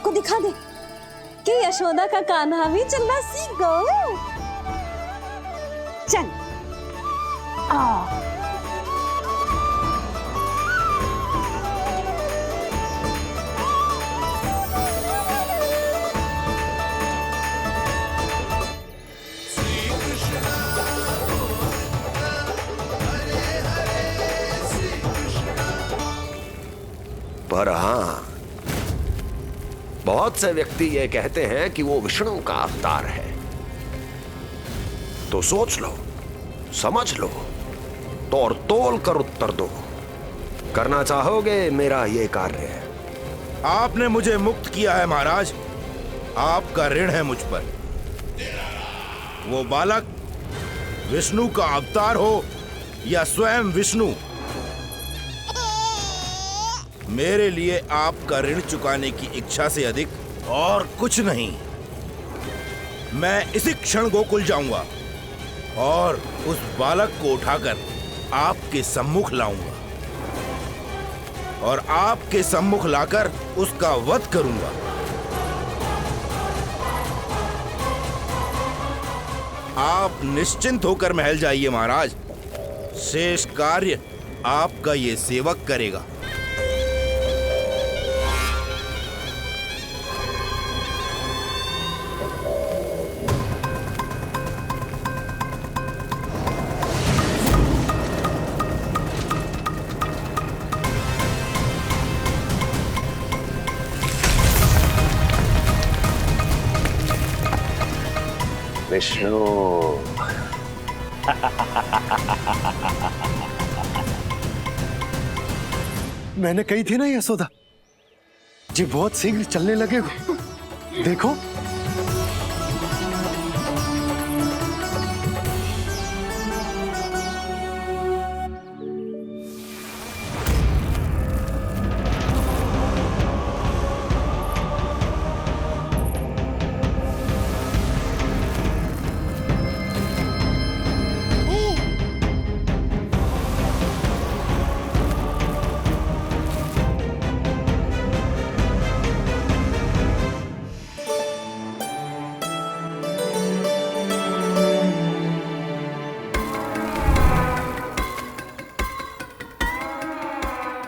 सबको दिखा दे कि यशोदा का कान्हा भी चलना सीख गो। चल आ पर हाँ, बहुत से व्यक्ति ये कहते हैं कि वो विष्णु का अवतार है। तो सोच लो, समझ लो, तोड़ तोल कर उत्तर दो। करना चाहोगे मेरा ये कार्य? आपने मुझे मुक्त किया है महाराज, आपका ऋण है मुझ पर। वो बालक विष्णु का अवतार हो या स्वयं विष्णु, मेरे लिए आपका ऋण चुकाने की इच्छा से अधिक और कुछ नहीं। मैं इसी क्षण गोकुल जाऊंगा और उस बालक को उठाकर आपके सम्मुख लाऊंगा और आपके सम्मुख लाकर उसका वध करूंगा। आप निश्चिंत होकर महल जाइए महाराज, शेष कार्य आपका ये सेवक करेगा। विष्णु मैंने कही थी ना यशोदा जी, बहुत शीघ्र चलने लगे। देखो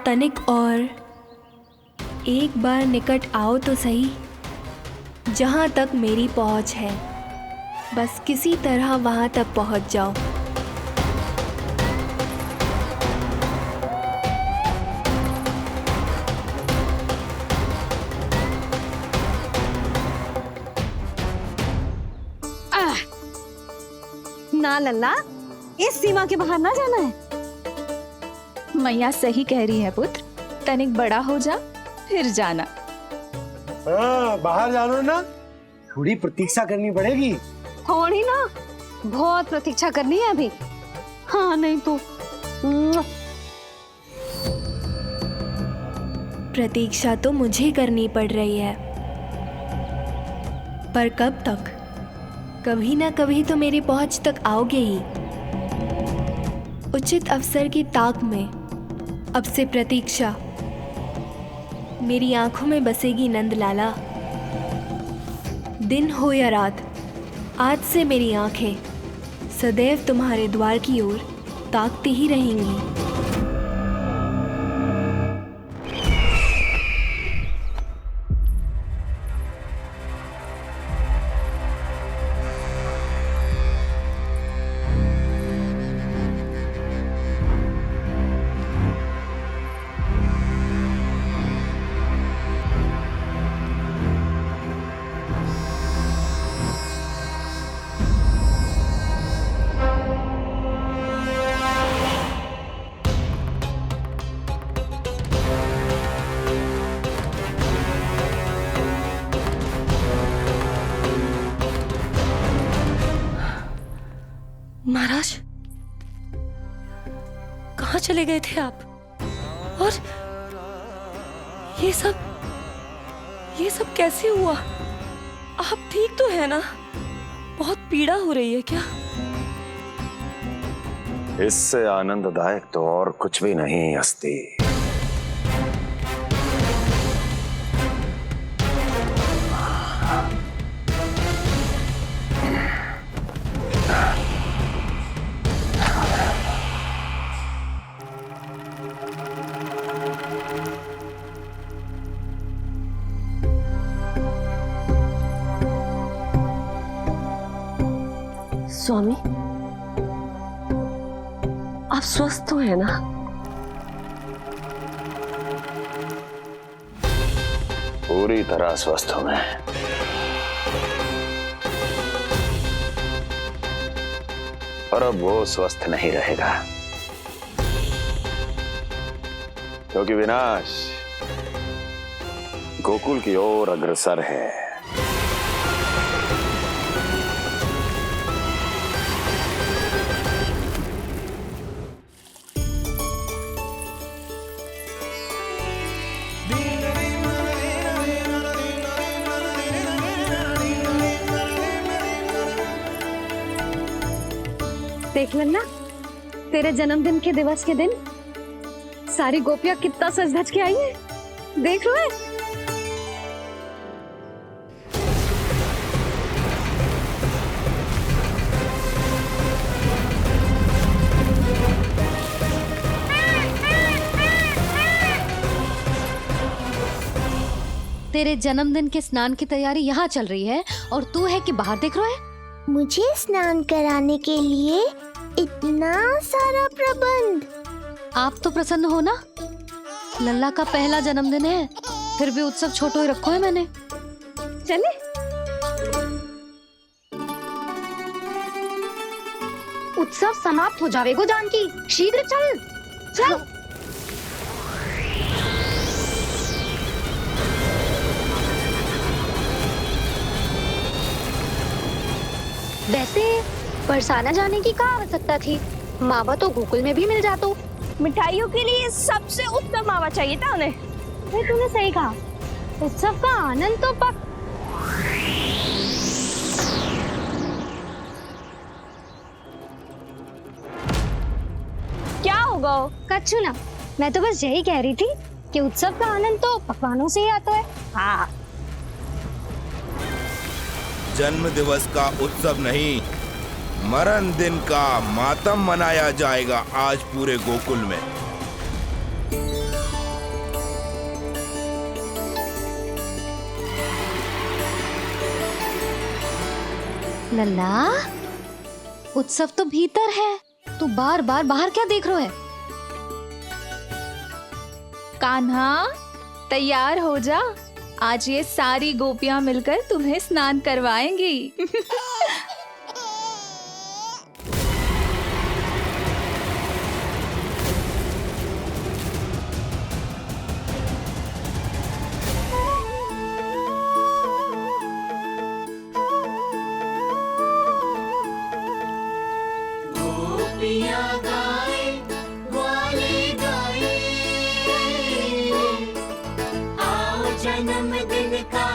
तनिक और एक बार निकट आओ तो सही, जहाँ तक मेरी पहुँच है, बस किसी तरह वहाँ तक पहुँच जाओ। ना लल्ला, इस सीमा के बाहर ना जाना है। मैया सही कह रही है पुत्र, तनिक बड़ा हो जा फिर जाना। हाँ, बाहर जानो ना, थोड़ी प्रतीक्षा करनी पड़ेगी। थोड़ी ना, बहुत प्रतीक्षा करनी है अभी। हाँ नहीं तो प्रतीक्षा तो मुझे करनी पड़ रही है, पर कब तक? कभी ना कभी तो मेरी पहुंच तक आओगे ही। उचित अवसर की ताक में अब से प्रतीक्षा मेरी आंखों में बसेगी नंदलाला। दिन हो या रात, आज से मेरी आंखें सदैव तुम्हारे द्वार की ओर ताकती ही रहेंगी। महाराज, कहाँ चले गए थे आप? और ये सब कैसे हुआ? आप ठीक तो है ना? बहुत पीड़ा हो रही है क्या? इससे आनंददायक तो और कुछ भी नहीं हस्ती। स्वामी, आप स्वस्थ तो है ना? पूरी तरह स्वस्थ हूं मैं। और अब वो स्वस्थ नहीं रहेगा, क्योंकि विनाश गोकुल की ओर अग्रसर है। देख लेना, तेरे जन्मदिन के दिवस के दिन सारी गोपियां कितना सज धज के आई है। देख रहे हैं? तेरे जन्मदिन के स्नान की तैयारी यहाँ चल रही है और तू है कि बाहर देख रहा है? मुझे स्नान कराने के लिए इतना सारा प्रबंध। आप तो प्रसन्न हो ना? लल्ला का पहला जन्मदिन है, फिर भी उत्सव छोटो ही रखो है मैंने। चले? उत्सव समाप्त हो जाएगा जानकी, शीघ्र चल चल। वैसे बरसाना जाने की क्या आवश्यकता थी? मावा तो गोकुल में भी मिल जाता। मिठाइयों के लिए सबसे उत्तम मावा चाहिए था उन्हें। तूने सही कहा, उत्सव का आनंद तो पक। क्या होगा? कच्चू ना, मैं तो बस यही कह रही थी कि उत्सव का आनंद तो पकवानों से ही आता है। हाँ, जन्म दिवस का उत्सव नहीं, मरण दिन का मातम मनाया जाएगा आज पूरे गोकुल में। लल्ला, उत्सव तो भीतर है, तू बार बार बाहर क्या देख रहा है? कान्हा, तैयार हो जा, आज ये सारी गोपियां मिलकर तुम्हें स्नान करवाएंगी। जन्मदिन का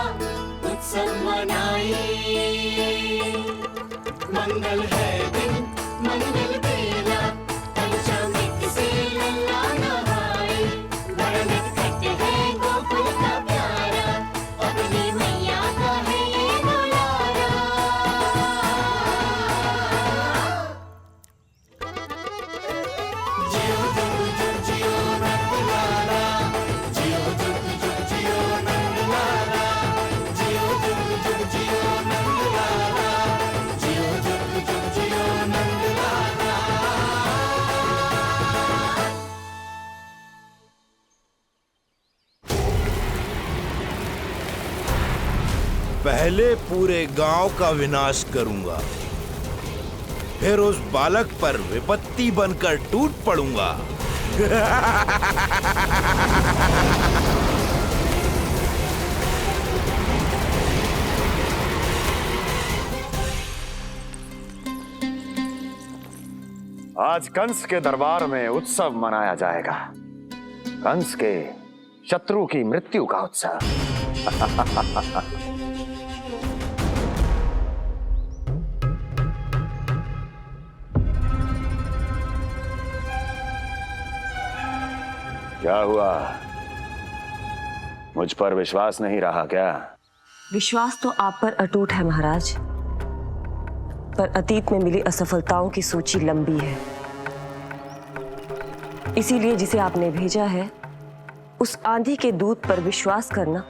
उत्सव मनाए, मंगल है दिन मंगल बेला, पंचामृत से लल्ला नहाए, बड़ा नटखट है गोकुल का प्यारा, अपनी मैया का है ये दुलारा। जियो जुग जुग जियो नंदलाला, जियो जुग जुग जियो नंदलाला, जियो जुग जुग जियो नंदलाला, जियो जुग जुग जियो नंदलाला। पहले पूरे गांव का विनाश करूंगा, फिर उस बालक पर विपत्ति बनकर टूट पड़ूंगा। आज कंस के दरबार में उत्सव मनाया जाएगा, कंस के शत्रु की मृत्यु का उत्सव। क्या हुआ, मुझ पर विश्वास नहीं रहा क्या? विश्वास तो आप पर अटूट है महाराज, पर अतीत में मिली असफलताओं की सूची लंबी है। इसीलिए जिसे आपने भेजा है उस आंधी के दूत पर विश्वास करना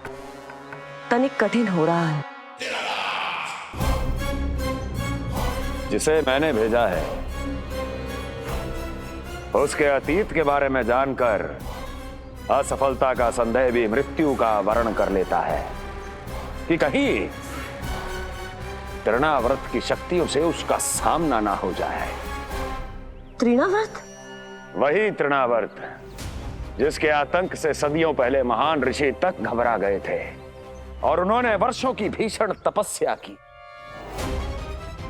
तनिक कठिन हो रहा है। जिसे मैंने भेजा है उसके अतीत के बारे में जानकर असफलता का संदेह भी मृत्यु का वर्ण कर लेता है कि कहीं तृणाव्रत की शक्तियों से उसका सामना ना हो जाए। तृणाव्रत? वही तृणाव्रत जिसके आतंक से सदियों पहले महान ऋषि तक घबरा गए थे और उन्होंने वर्षों की भीषण तपस्या की,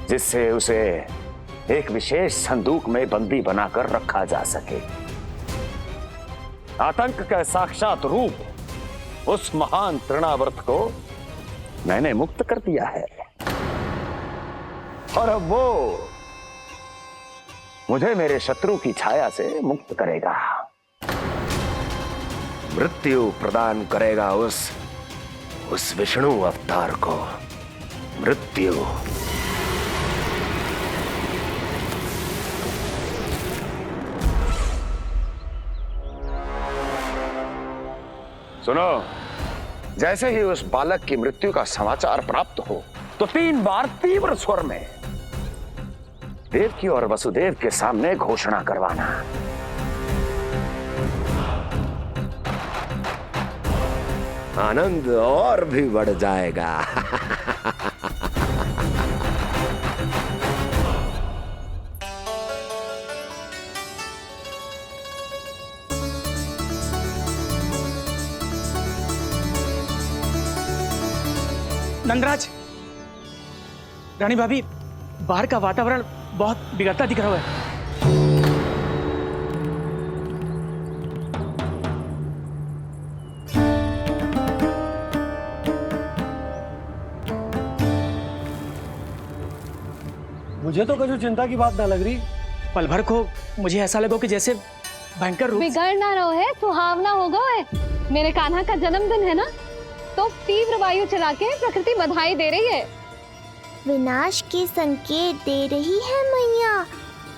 जिससे उसे एक विशेष संदूक में बंदी बनाकर रखा जा सके। आतंक का साक्षात रूप उस महान तृणाव्रत को मैंने मुक्त कर दिया है और अब वो मुझे मेरे शत्रु की छाया से मुक्त करेगा, मृत्यु प्रदान करेगा उस विष्णु अवतार को मृत्यु। सुनो, जैसे ही उस बालक की मृत्यु का समाचार प्राप्त हो तो 3 बार तीव्र स्वर में देवकी और वसुदेव के सामने घोषणा करवाना। आनंद और भी बढ़ जाएगा। नंदराज, रानी भाभी, बाहर का वातावरण बहुत बिगड़ता दिख रहा है। मुझे तो कुछ चिंता की बात ना लग रही। पल भर को मुझे ऐसा लगा कि जैसे भयंकर रूप बिगड़ ना रहो है, सुहावना होगा है। मेरे कान्हा का जन्मदिन है ना, तो तीव्र वायु चला के प्रकृति बधाई दे रही है। विनाश के संकेत दे रही है मैया,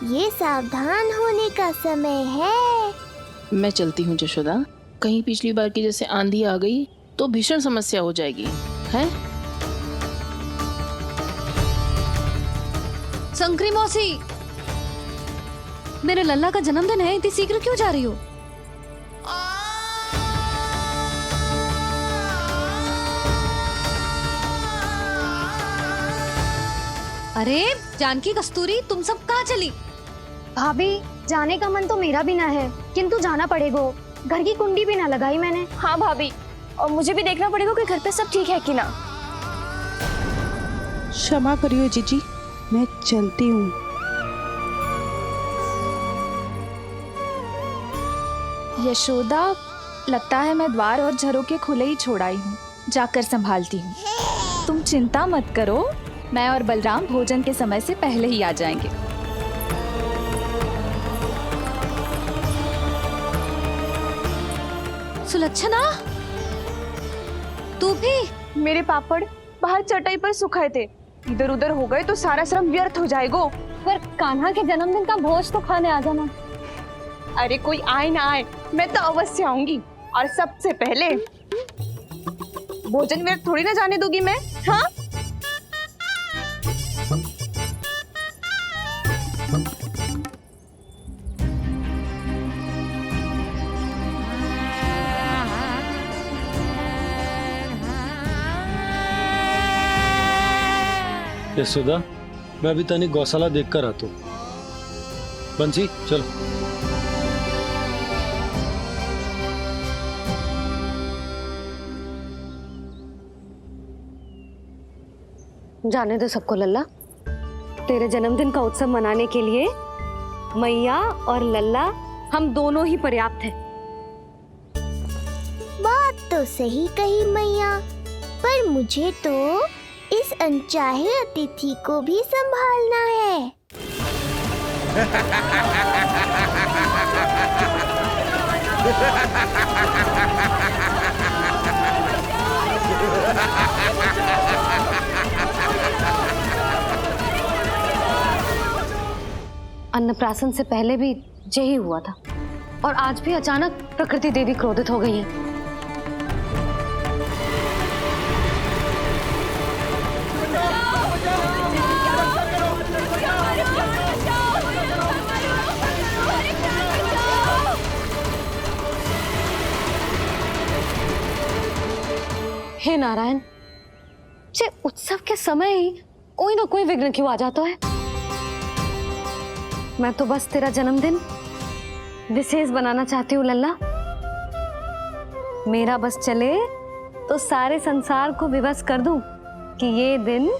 ये सावधान होने का समय है। मैं चलती हूँ जशोदा, कहीं पिछली बार की जैसे आंधी आ गई तो भीषण समस्या हो जाएगी, है? शंकरी मौसी, मेरे लल्ला का जन्मदिन है, इतनी शीघ्र क्यों जा रही हो? अरे जानकी, कस्तूरी, तुम सब कहाँ चली? भाभी, जाने का मन तो मेरा भी ना है, किंतु जाना पड़ेगा। घर की कुंडी भी ना लगाई मैंने। हाँ भाभी, और मुझे भी देखना पड़ेगा कि घर पे सब ठीक है कि ना। क्षमा करियो जीजी, मैं चलती हूँ। यशोदा, लगता है मैं द्वार और झरोके खुले ही छोड़ आई हूँ, जाकर संभालती हूँ। तुम चिंता मत करो, मैं और बलराम भोजन के समय से पहले ही आ जाएंगे। सुलक्षणा, तू भी? मेरे पापड़ बाहर चटाई पर सुखाए थे, इधर उधर हो गए तो सारा श्रम व्यर्थ हो जाएगा। पर कान्हा के जन्मदिन का भोज तो खाने आ जाना। अरे कोई आए ना आए, मैं तो अवश्य आऊंगी, और सबसे पहले भोजन व्यर्थ थोड़ी ना जाने दूंगी मैं। हाँ, यशोदा, मैं अभी तनिक गौशाला देख कर आता हूँ। बंसी, चलो। जाने दो सबको लल्ला, तेरे जन्मदिन का उत्सव मनाने के लिए मैया और लल्ला हम दोनों ही पर्याप्त हैं। बात तो सही कही मैया, पर मुझे तो इस अनचाहे अतिथि को भी संभालना है। अन्नप्राशन से पहले भी यही हुआ था, और आज भी अचानक प्रकृति देवी क्रोधित हो गई है। हे नारायण, जे उत्सव के समय ही कोई ना कोई विघ्न क्यों आ जाता है। मैं तो बस तेरा जन्मदिन विशेष बनाना चाहती हूँ लल्ला। मेरा बस चले तो सारे संसार को विवश कर दूं कि ये दिन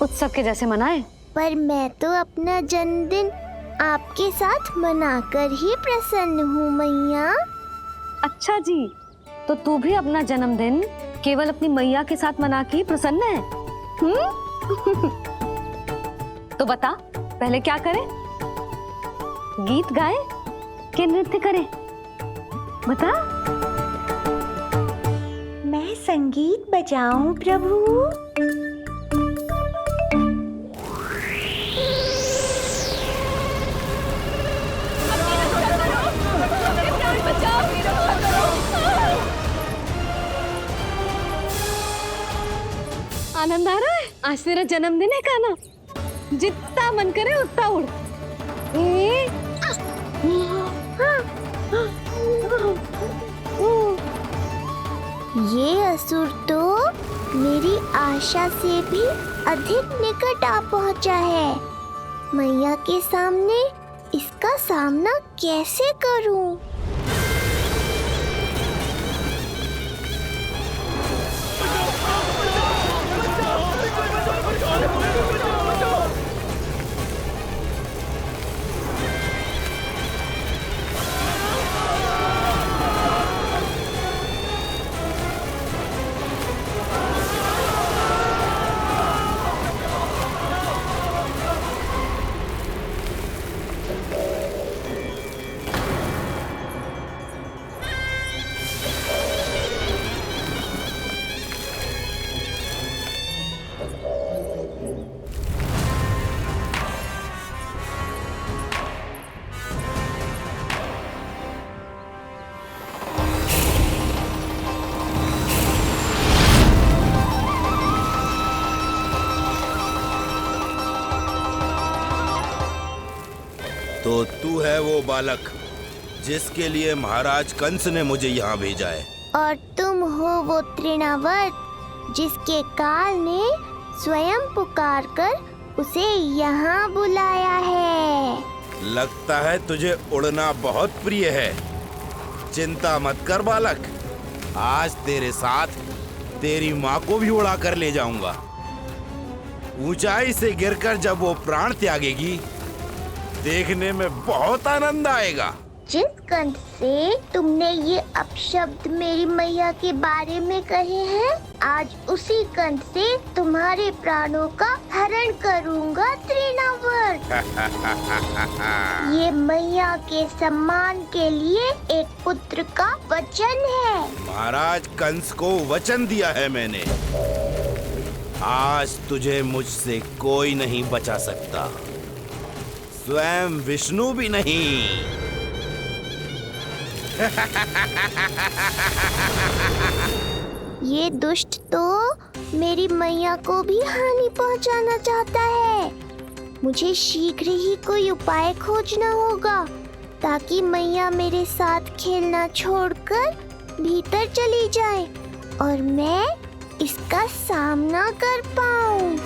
उत्सव के जैसे मनाए। पर मैं तो अपना जन्मदिन आपके साथ मनाकर ही प्रसन्न हूँ मैया। अच्छा जी, तो तू भी अपना जन्मदिन केवल अपनी मैया के साथ मना के ही प्रसन्न है? तो बता, पहले क्या करें? गीत गाए कि नृत्य करें? बता। मैं संगीत बजाऊं प्रभु? आनंद आ रहा है? आज तेरा जन्मदिन है कान्हा, जितना मन करे उतना उड़। ये असुर तो मेरी आशा से भी अधिक निकट आ पहुंचा है। मैया के सामने इसका सामना कैसे करूं? तो तू है वो बालक जिसके लिए महाराज कंस ने मुझे यहाँ भेजा है। और तुम हो वो तृणावर्त जिसके काल ने स्वयं पुकारकर उसे यहाँ बुलाया है। लगता है तुझे उड़ना बहुत प्रिय है। चिंता मत कर बालक, आज तेरे साथ तेरी माँ को भी उड़ा कर ले जाऊंगा। ऊंचाई से गिरकर जब वो प्राण त्यागेगी, देखने में बहुत आनंद आएगा। जिस कंठ से तुमने ये अपशब्द मेरी मैया के बारे में कहे हैं, आज उसी कंठ से तुम्हारे प्राणों का हरण करूंगा तृणावर्त। ये मैया के सम्मान के लिए एक पुत्र का वचन है। महाराज कंस को वचन दिया है मैंने। आज तुझे मुझसे कोई नहीं बचा सकता, स्वयं विष्णु भी नहीं। ये दुष्ट तो मेरी मैया को भी हानि पहुंचाना चाहता है। मुझे शीघ्र ही कोई उपाय खोजना होगा ताकि मैया मेरे साथ खेलना छोड़कर भीतर चली जाए और मैं इसका सामना कर पाऊं।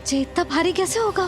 ये इतना भारी कैसे होगा?